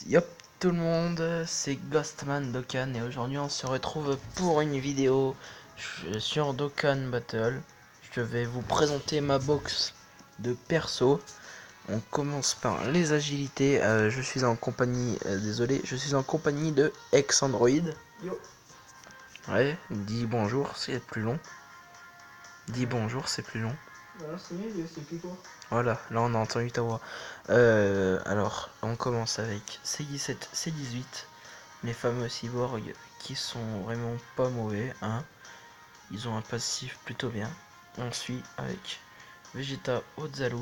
Yop tout le monde, c'est Ghostman Dokkan et aujourd'hui on se retrouve pour une vidéo sur Dokkan Battle. Je vais vous présenter ma box de perso. On commence par les agilités. Je suis en compagnie, je suis en compagnie de Ex-Android. Yo. Ouais, dis bonjour, c'est plus long. Dis bonjour, c'est plus long. Voilà, c'est mieux, c'est plus court. Voilà, là on a entendu ta voix. Alors, on commence avec C17, C18, les fameux cyborgs qui sont vraiment pas mauvais, hein. Ils ont un passif plutôt bien. On suit avec Vegeta Ozaru.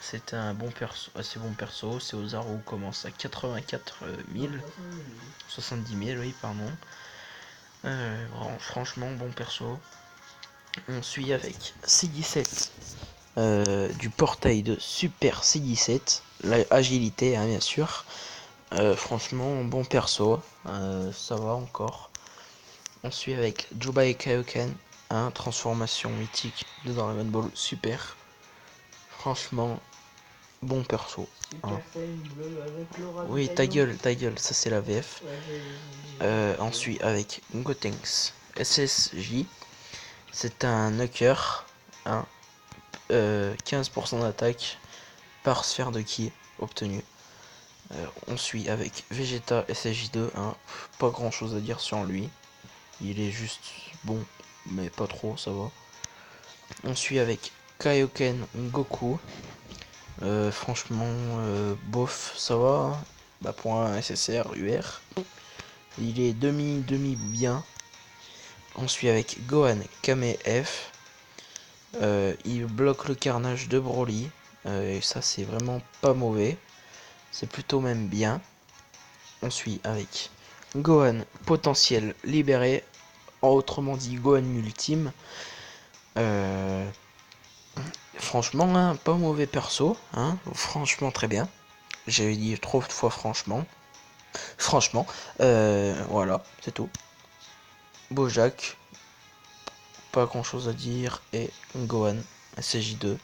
C'est un bon perso, assez bon perso. C'est Ozaru commence à 84 000, 70 000, oui, pardon. Franchement, bon perso. On suit avec C17. Du portail de Super C17, l'agilité hein, bien sûr. Franchement bon perso, ça va encore. On suit avec Jubai Kaioken, hein, transformation mythique de Dragon Ball Super. Franchement bon perso. Hein. Oui ta gueule, ça c'est la VF. On suit avec Gotenks SSJ, c'est un knocker, hein, 15% d'attaque par sphère de ki obtenue. On suit avec Vegeta SSJ2, hein, pas grand chose à dire sur lui. Il est juste bon, mais pas trop, ça va. On suit avec Kaioken Goku. Franchement, bof, ça va. Bah, pour un SSR UR. Il est demi bien. On suit avec Gohan Kame F. Il bloque le carnage de Broly. Et ça, c'est vraiment pas mauvais. C'est plutôt même bien. On suit avec Gohan potentiel libéré, autrement dit Gohan ultime. Franchement, hein, pas mauvais perso, hein, franchement très bien. J'ai dit trop de fois franchement. Franchement, voilà, c'est tout. Bojack, pas grand chose à dire. Et Gohan, SJ2.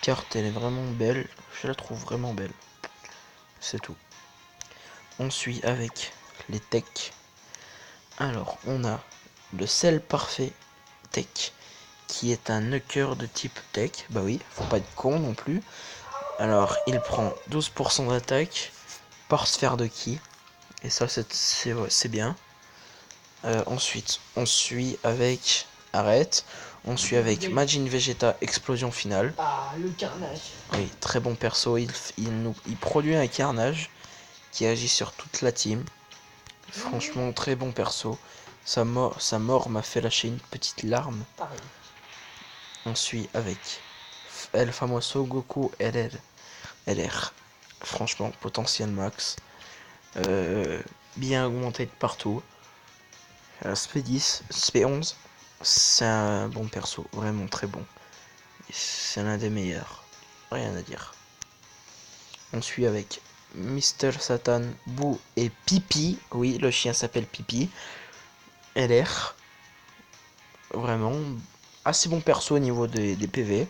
Carte, elle est vraiment belle, je la trouve vraiment belle. C'est tout. On suit avec les techs. Alors, on a le sel parfait tech, qui est un knocker de type tech. Bah oui, faut pas être con non plus. Alors, il prend 12% d'attaque par sphère de ki. Et ça, c'est bien. Ensuite, on suit avec... Arrête. On suit avec Majin Vegeta Explosion Finale. Ah, le carnage. Oui, très bon perso. Il produit un carnage qui agit sur toute la team. Franchement, très bon perso. Sa mort m'a fait lâcher une petite larme. Pareil. On suit avec El Famoso Goku LR. Franchement, potentiel max. Bien augmenté de partout. SP10, SP11, c'est un bon perso. Vraiment très bon. C'est l'un des meilleurs. Rien à dire. On suit avec Mr. Satan, Boo et Pipi. Oui, le chien s'appelle Pipi. LR. Vraiment assez bon perso au niveau des PV.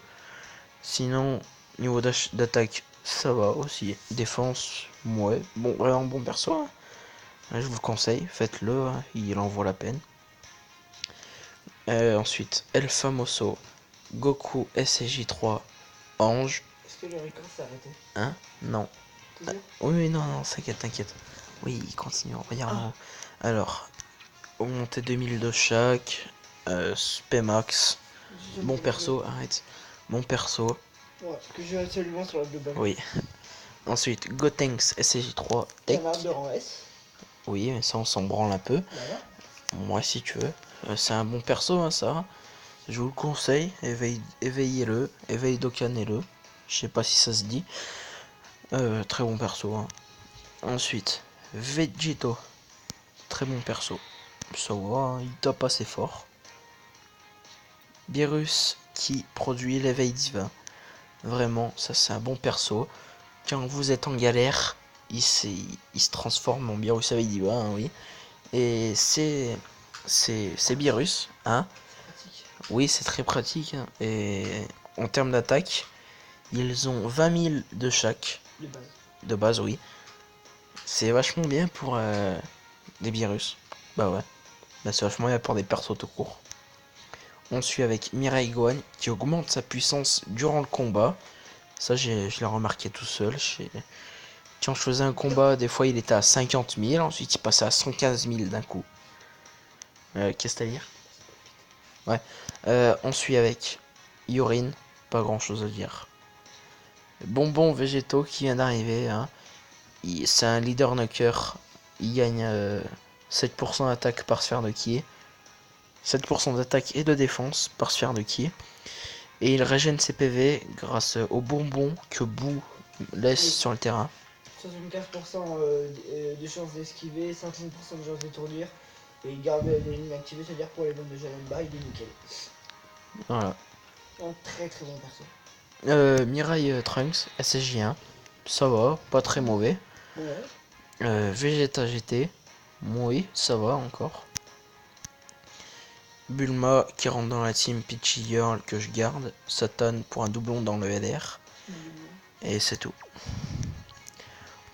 Sinon, niveau d'attaque, ça va aussi. Défense, ouais. Bon, vraiment bon perso. Hein. Je vous le conseille, faites-le, hein. Il en vaut la peine. Ensuite, El Famoso, Goku SJ3, Ange. Est-ce que le record s'est arrêté? Hein? Non. Oui, non, t'inquiète. Oui, il continue, regarde. Ah. Alors, augmenter 2000 de chaque. Spmax. Bon perso, arrête. Bon perso. Ouais, que je vais absolument sur la globale. Oui. Ensuite, Gotenks SJ3 Tech. Canard de rang S. Oui, mais ça on s'en branle un peu. Voilà. Moi si tu veux. C'est un bon perso hein, ça. Je vous le conseille. Éveillez-le. Éveille Dokkan-le. Je sais pas si ça se dit. Très bon perso. Hein. Ensuite, Vegito. Très bon perso. Ça va, hein, il tape assez fort. Beerus qui produit l'éveil divin. Vraiment, ça c'est un bon perso. Quand vous êtes en galère, il se transforme en Beerus éveil divin, hein, oui. Et c'est Beerus, hein. Oui, c'est très pratique. Hein. Et en termes d'attaque, ils ont 20 000 de chaque. De base. De base, oui. C'est vachement bien pour des virus. Bah ouais. Bah c'est vachement bien pour des persos tout court. On suit avec Mirai Gohan qui augmente sa puissance durant le combat. Ça, je l'ai remarqué tout seul. Quand je faisais un combat, des fois il était à 50 000, ensuite il passait à 115 000 d'un coup. Qu'est-ce que t'as à dire? Ouais. On suit avec Yorin, pas grand chose à dire. Bonbon Végétaux qui vient d'arriver. Hein. C'est un leader knocker. Il gagne 7% d'attaque par sphère de ki. 7% d'attaque et de défense par sphère de ki. Et il régène ses PV grâce aux bonbons que Boo laisse Oui. sur le terrain. 75% de chances d'esquiver, 50% de chances d'étourdir. Et il garde les lignes activées, c'est-à-dire pour les bombes de Janemba, il est nickel. Voilà. Un très très bon perso. Mirai Trunks, SSJ1. Ça va, pas très mauvais. Ouais. Vegeta GT. Oui, ça va encore. Bulma qui rentre dans la team Peachy Girl que je garde. Satan pour un doublon dans le LR. Et c'est tout.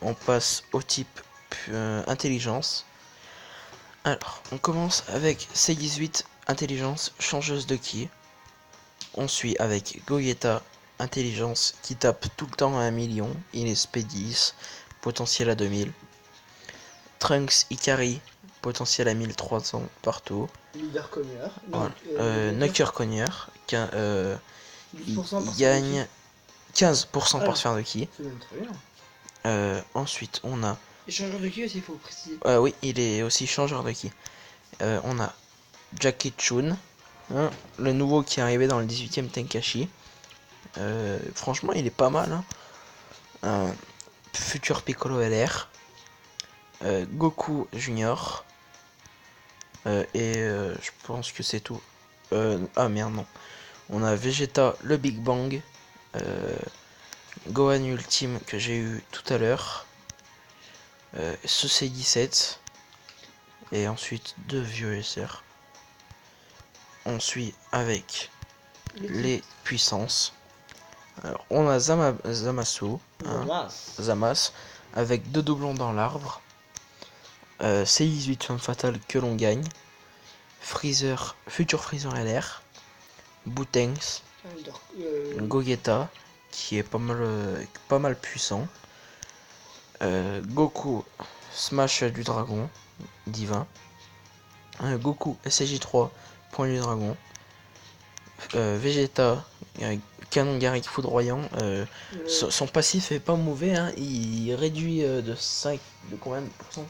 On passe au type intelligence. Alors, on commence avec C18 intelligence changeuse de ki. On suit avec Gogeta intelligence qui tape tout le temps à 1 million. Il est SP 10, potentiel à 2000. Trunks Ikari, potentiel à 1300 partout. Leader Conner. Voilà. Knocker Conner, il 10% par gagne 15% Ah, par sphère de ki. c'est même très bien. Ensuite, on a. Échangeur de qui aussi, il faut préciser. Oui, il est aussi changeur de ki. On a Jackie Chun, hein, le nouveau qui est arrivé dans le 18ème Tenkachi. Franchement, il est pas mal. Hein. Futur Piccolo LR. Goku Junior. Je pense que c'est tout. Ah merde, non. On a Vegeta le Big Bang. Gohan Ultime que j'ai eu tout à l'heure. Ce C17. Et ensuite deux vieux SR. On suit avec les puissances. Alors, on a Zamasu, hein, Zamas, avec deux doublons dans l'arbre. C18 femme fatale que l'on gagne. Freezer, futur Freezer LR. Boutengs, Gogeta, qui est pas mal puissant. Goku, Smash du Dragon, divin. Goku, SJ3, point du Dragon. Vegeta, Canon Garrick foudroyant. Son passif est pas mauvais, hein. Il réduit de 5. De combien de pourcents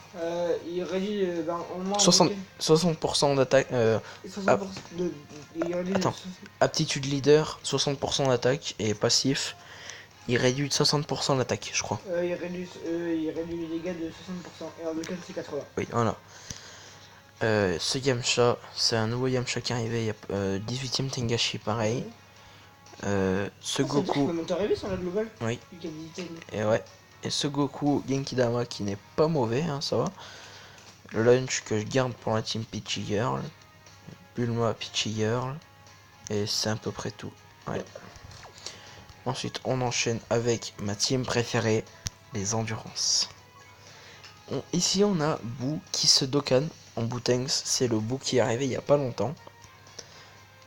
Il réduit au moins 60% d'attaque. 60% il réduit Attends. Aptitude leader, 60% d'attaque. Et passif, il réduit de 60% l'attaque, je crois. Il réduit les dégâts de 60%. Et en 2 cas, c'est 80. Oui, voilà. Ce Yamcha, c'est un nouveau Yamcha qui est arrivé. Il y a 18ème Tengashi, pareil. Ce Goku. Ça peut arriver sur la globale. Oui. Et ouais. Et ce Goku Genkidama qui n'est pas mauvais, hein, ça va. Le lunch que je garde pour la team Peachy Girl. Bulma Peachy Girl. Et c'est à peu près tout. Ouais. Ensuite, on enchaîne avec ma team préférée, les Endurance. Ici, on a Boo qui se Dokkan en Boutengs. C'est le Boo qui est arrivé il n'y a pas longtemps.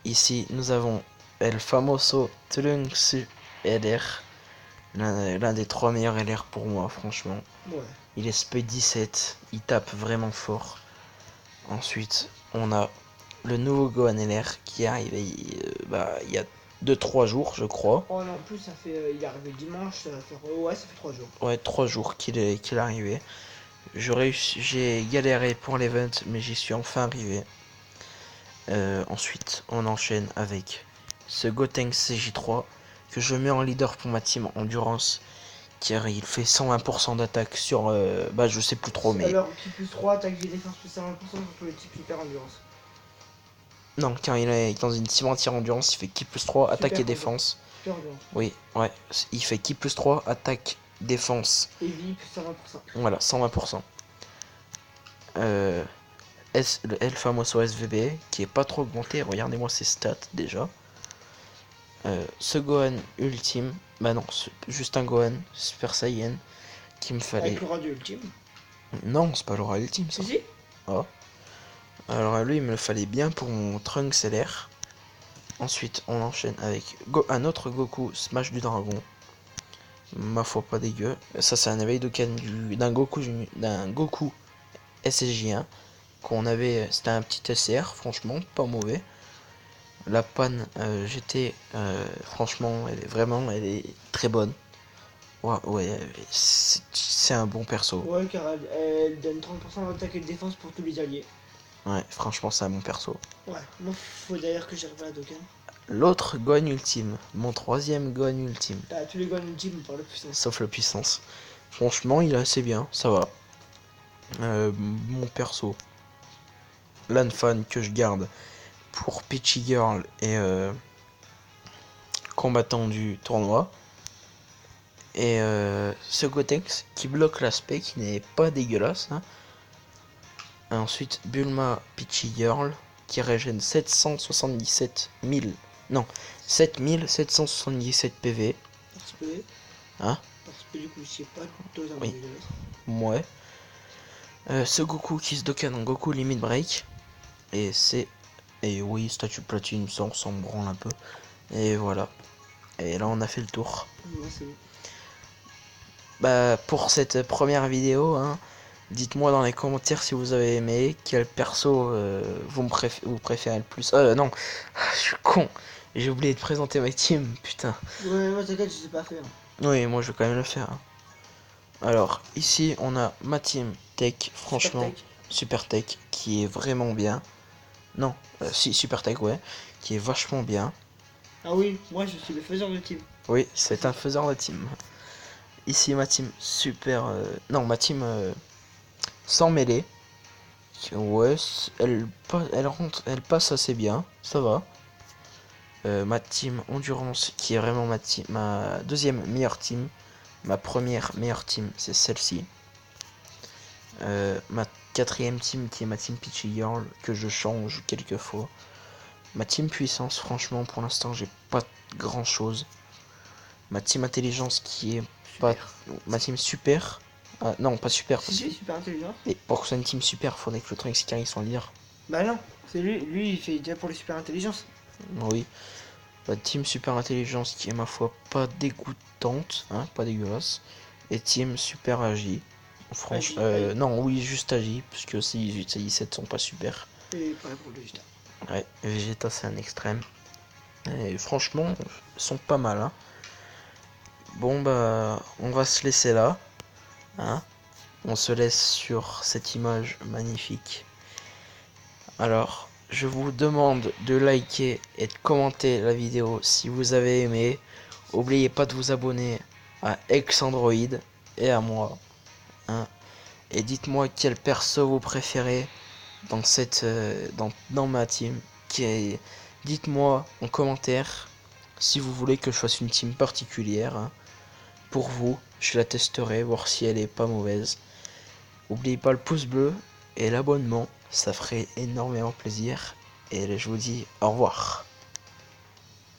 Ici, nous avons El Famoso Trunks LR. L'un des 3 meilleurs LR pour moi, franchement. Ouais. Il est SP 17. Il tape vraiment fort. Ensuite, on a le nouveau Gohan LR qui est arrivé il y a 2-3 jours, je crois. Oh non, en plus, ça fait, il est arrivé dimanche, ça fait 3 jours. Ouais, 3 jours qu'il est arrivé. J'ai galéré pour l'event, mais j'y suis enfin arrivé. Ensuite, on enchaîne avec ce Gotenks CJ3 que je mets en leader pour ma team Endurance. Car il fait 120% d'attaque sur. Je sais plus trop, mais. Alors, qui plus 3, attaque et défense plus 120% sur tous les types Super Endurance. Non, car il est dans une team anti-endurance, il fait ki plus 3, attaque Super et défense. Super Endurance. Oui, ouais. Il fait ki plus 3, attaque, défense. Et vie plus 120%. Voilà, 120%. Le El Famoso SVB, qui est pas trop augmenté. Regardez-moi ses stats déjà. Ce Gohan ultime. Bah non, juste un Gohan Super Saiyan. Qu'il me fallait. Avec le radio ultime. Non, c'est pas le Royal Team ça. Si, si. Ah. Alors lui, il me le fallait bien pour mon Trunks LR. Ensuite, on enchaîne avec un autre Goku Smash du Dragon. Ma foi, pas dégueu. Ça, c'est un éveil de Ken d'un Goku SSJ1 qu'on avait. C'était un petit SR, franchement, pas mauvais. La panne GT, franchement, elle est très bonne. Ouais, ouais, c'est un bon perso. Ouais, car elle donne 30% d'attaque et de défense pour tous les alliés. Ouais, franchement, c'est un bon perso. Ouais, moi, faut d'ailleurs que j'arrive à la Dokkan. L'autre Gohan Ultime, mon troisième Gohan Ultime. T'as tous les Gohan Ultime par la puissance. Sauf la puissance. Franchement, il est assez bien, ça va. Mon perso, Lanfan que je garde pour Peachy Girl et combattant du tournoi. Et ce Gotenks qui bloque l'aspect, qui n'est pas dégueulasse. Hein. Ensuite, Bulma Peachy Girl qui régène 777 000. Non, 7777 PV. Parce que. Hein? Parce que du coup, je sais pas totalement Oui. dégueulasse. Ouais. Ce Goku qui se Dokkan en Goku Limit Break. Et c'est. Et oui, statue platine, ça on s'en branle un peu. Et voilà. Et là on a fait le tour. Ouais, c'est bon. Bah pour cette première vidéo, hein, dites-moi dans les commentaires si vous avez aimé, quel perso vous préférez le plus. Non, je suis con. J'ai oublié de présenter ma team, putain. Ouais, moi, t'inquiète, je sais pas faire. Oui, moi je vais quand même le faire. Hein. Alors, ici on a ma team Tech, franchement, Super Tech, qui est vraiment bien. Non, si, Super Tech, ouais, qui est vachement bien. Ah oui, moi, je suis le faiseur de team. Oui, c'est un faiseur de team. Ici ma team super... Non, ma team sans mêlée. Ouais, elle passe assez bien, ça va. Ma team endurance, qui est vraiment ma deuxième meilleure team. Ma première meilleure team, c'est celle-ci. Ma quatrième team, qui est ma team Peachy Girl, que je change quelques fois. Ma team puissance, franchement, pour l'instant, j'ai pas grand chose. Ma team intelligence, qui est pas... Ma team super. Ah, non, pas super. Si, super intelligent. Et pour que ce soit une team super, faudrait que le Trunks carry son leader. Bah non, c'est lui, il fait déjà pour les super intelligence. Oui. La team super intelligence qui est ma foi pas dégoûtante, hein, pas dégueulasse. Et team super agi. Franchement, non, oui, juste agi, puisque ces 17 sont pas super. Et pareil pour le Vegeta. Ouais, Vegeta c'est un extrême. Et franchement, ils sont pas mal. Hein. Bon bah, on va se laisser là. Hein. On se laisse sur cette image magnifique. Alors, je vous demande de liker et de commenter la vidéo si vous avez aimé. N'oubliez pas de vous abonner à Exandroid et à moi. Hein. Et dites-moi quel perso vous préférez dans cette dans ma team. Dites-moi en commentaire si vous voulez que je fasse une team particulière. Hein. Pour vous, je la testerai, voir si elle est pas mauvaise. N'oubliez pas le pouce bleu et l'abonnement, ça ferait énormément plaisir. Et je vous dis au revoir.